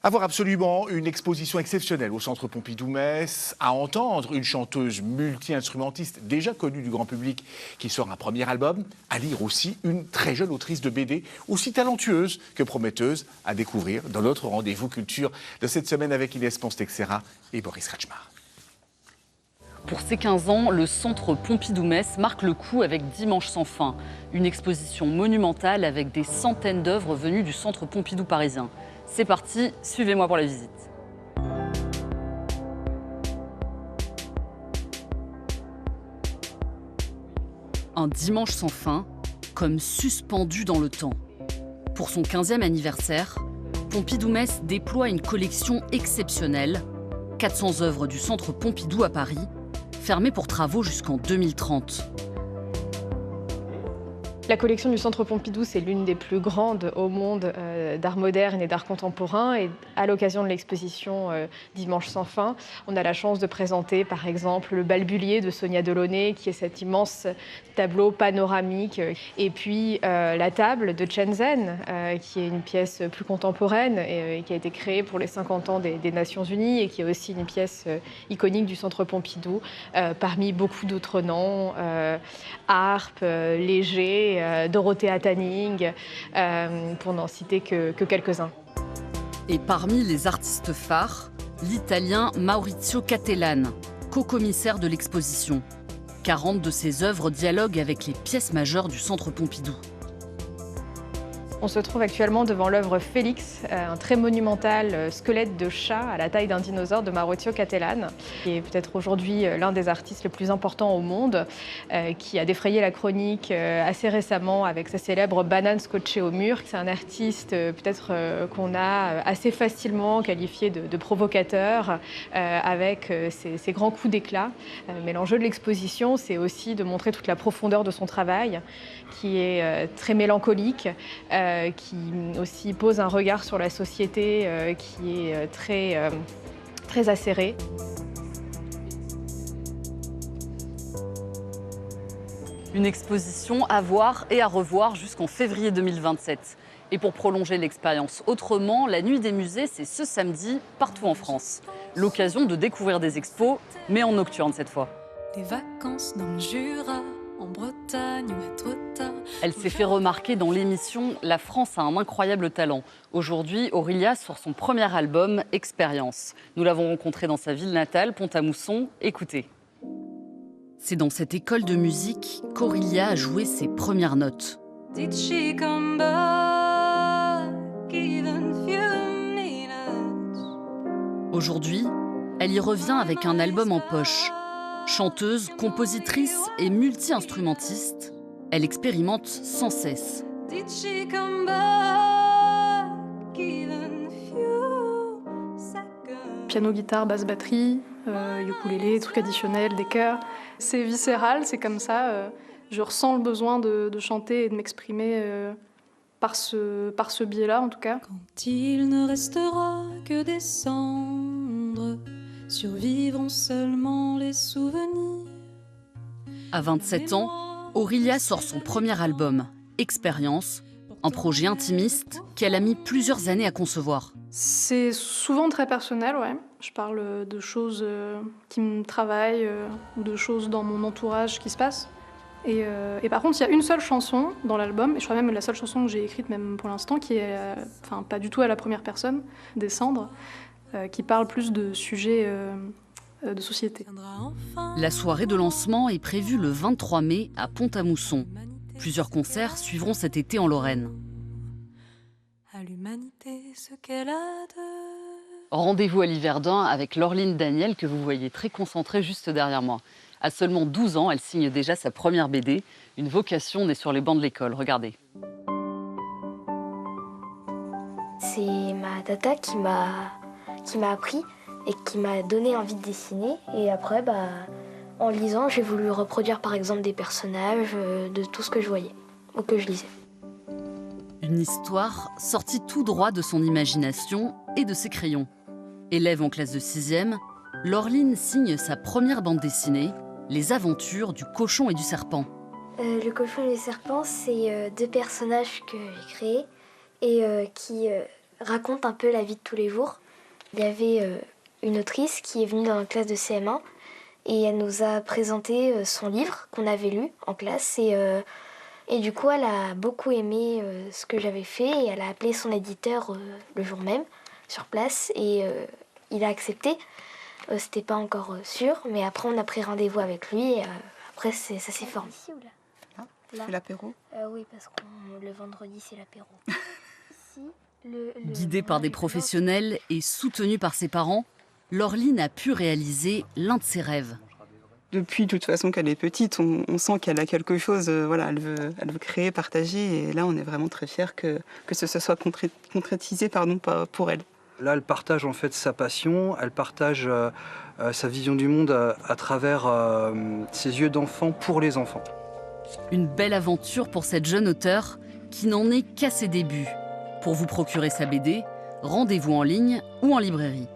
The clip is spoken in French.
Avoir absolument une exposition exceptionnelle au Centre Pompidou-Metz, à entendre une chanteuse multi-instrumentiste déjà connue du grand public qui sort un premier album, à lire aussi une très jeune autrice de BD aussi talentueuse que prometteuse à découvrir dans notre rendez-vous culture de cette semaine avec Inès Ponce-Texera et Boris Kretschmar. Pour ses 15 ans, le Centre Pompidou-Metz marque le coup avec Dimanche sans fin, une exposition monumentale avec des centaines d'œuvres venues du Centre Pompidou parisien. C'est parti, suivez-moi pour la visite. Un dimanche sans fin, comme suspendu dans le temps. Pour son 15e anniversaire, Pompidou-Metz déploie une collection exceptionnelle, 400 œuvres du Centre Pompidou à Paris, fermée pour travaux jusqu'en 2030. La collection du Centre Pompidou, c'est l'une des plus grandes au monde d'art moderne et d'art contemporain. Et à l'occasion de l'exposition Dimanche sans fin, on a la chance de présenter par exemple le Balbulier de Sonia Delaunay, qui est cet immense tableau panoramique. Et puis la table de Chen Zhen, qui est une pièce plus contemporaine et qui a été créée pour les 50 ans des Nations Unies et qui est aussi une pièce iconique du Centre Pompidou, parmi beaucoup d'autres noms, Harpe, Léger, Dorothea Tanning, pour n'en citer que quelques-uns. Et parmi les artistes phares, l'Italien Maurizio Cattelan, co-commissaire de l'exposition. 40 de ses œuvres dialoguent avec les pièces majeures du Centre Pompidou. On se trouve actuellement devant l'œuvre Félix, un très monumental squelette de chat à la taille d'un dinosaure de Maurizio Cattelan, qui est peut-être aujourd'hui l'un des artistes les plus importants au monde, qui a défrayé la chronique assez récemment avec sa célèbre banane scotchée au mur. C'est un artiste peut-être qu'on a assez facilement qualifié de provocateur, avec ses grands coups d'éclat. Mais l'enjeu de l'exposition, c'est aussi de montrer toute la profondeur de son travail, qui est très mélancolique, qui aussi pose un regard sur la société qui est très acéré. Une exposition à voir et à revoir jusqu'en février 2027. Et pour prolonger l'expérience autrement, la Nuit des musées, c'est ce samedi partout en France. L'occasion de découvrir des expos, mais en nocturne cette fois. Les vacances dans le Jura, en Bretagne ou à Trotta. Elle s'est fait remarquer dans l'émission « La France a un incroyable talent ». Aujourd'hui, Aurélia sort son premier album, Expérience. Nous l'avons rencontrée dans sa ville natale, Pont-à-Mousson. Écoutez. C'est dans cette école de musique qu'Aurélia a joué ses premières notes. Did she come back, even few minutes? Aujourd'hui, elle y revient avec un album en poche. Chanteuse, compositrice et multi-instrumentiste, elle expérimente sans cesse. Did she come back, even few seconds? Piano, guitare, basse, batterie, ukulélé, trucs additionnels, des chœurs. C'est viscéral, c'est comme ça. Je ressens le besoin de chanter et de m'exprimer par ce biais-là, en tout cas. Quand il ne restera que des cendres, survivront seulement les souvenirs. À 27 ans, Aurélia sort son premier album, Expérience, un projet intimiste qu'elle a mis plusieurs années à concevoir. C'est souvent très personnel, ouais. Je parle de choses qui me travaillent, ou de choses dans mon entourage qui se passent. Et par contre, il y a une seule chanson dans l'album, et je crois même la seule chanson que j'ai écrite même pour l'instant, qui est pas du tout à la première personne, des cendres, qui parle plus de sujets de société. La soirée de lancement est prévue le 23 mai à Pont-à-Mousson. Plusieurs concerts suivront cet été en Lorraine. À l'humanité ce qu'elle a de... Rendez-vous à l'Yverdun avec Laureline Daniel, que vous voyez très concentrée juste derrière moi. À seulement 12 ans, elle signe déjà sa première BD, Une vocation née sur les bancs de l'école. Regardez. C'est ma tata qui m'a appris et qui m'a donné envie de dessiner. Et après, en lisant, j'ai voulu reproduire par exemple des personnages de tout ce que je voyais ou que je lisais. Une histoire sortie tout droit de son imagination et de ses crayons. Élève en classe de 6e, Laureline signe sa première bande dessinée, Les aventures du cochon et du serpent. Le cochon et le serpent, c'est deux personnages que j'ai créés et qui raconte un peu la vie de tous les jours. Il y avait une autrice qui est venue dans la classe de CM1 et elle nous a présenté son livre qu'on avait lu en classe. Et du coup, elle a beaucoup aimé ce que j'avais fait et elle a appelé son éditeur le jour même sur place et il a accepté. C'était pas encore sûr, mais après on a pris rendez-vous avec lui et après ça s'est formé. Ici ou là? C'est l'apéro? Oui, parce que le vendredi c'est l'apéro. Guidée par des professionnels et soutenue par ses parents, Laureline a pu réaliser l'un de ses rêves. Depuis, de toute façon, qu'elle est petite, on sent qu'elle a quelque chose, voilà, elle veut créer, partager. Et là, on est vraiment très fiers que ce soit concrétisé pour elle. Là, elle partage en fait sa passion, elle partage sa vision du monde à travers ses yeux d'enfant pour les enfants. Une belle aventure pour cette jeune auteure qui n'en est qu'à ses débuts. Pour vous procurer sa BD, rendez-vous en ligne ou en librairie.